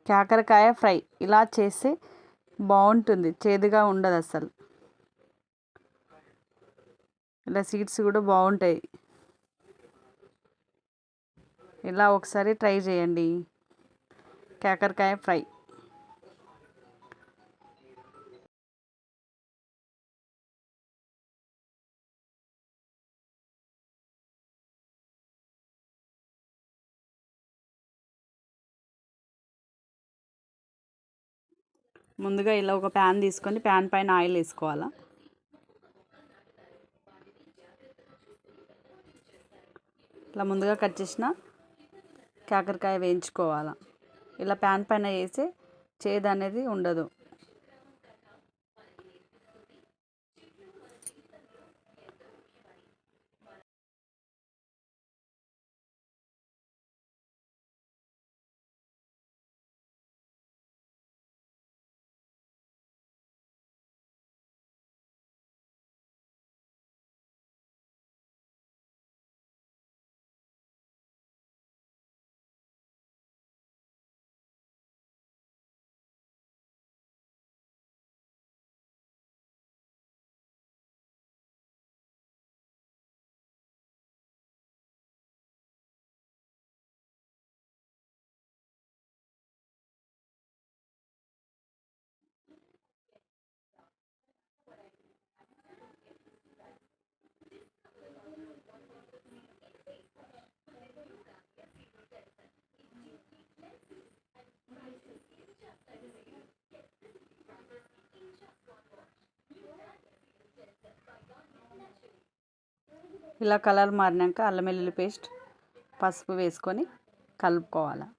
కాకరకాయ ఫ్రై ఇలా చేస్తే బాగుంటుంది, చేదుగా ఉండదు అసలు. ఇలా సీడ్స్ కూడా బాగుంటాయి. ఇలా ఒకసారి ట్రై చేయండి కాకరకాయ ఫ్రై. ముందుగా ఇలా ఒక ప్యాన్ తీసుకొని ప్యాన్ పైన ఆయిల్ వేసుకోవాలా. ఇలా ముందుగా కట్ చేసిన కాకరకాయ వేయించుకోవాలా. ఇలా ప్యాన్ పైన వేసి చేదు అనేది ఉండదు. ఇలా కలర్ మారినాక అల్లం వెల్లుల్లి పేస్ట్, పసుపు వేసుకొని కలుపుకోవాలి.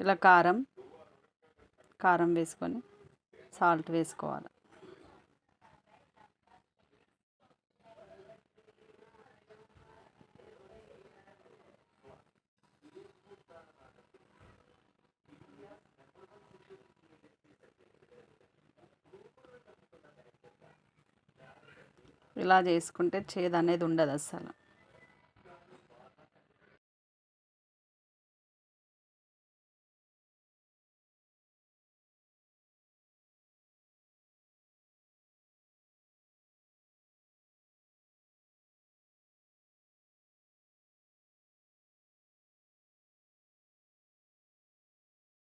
ఇలా కారం వేసుకొని సాల్ట్ వేసుకోవాలి. ఇలా చేసుకుంటే చేదు అనేది ఉండదు అసలు.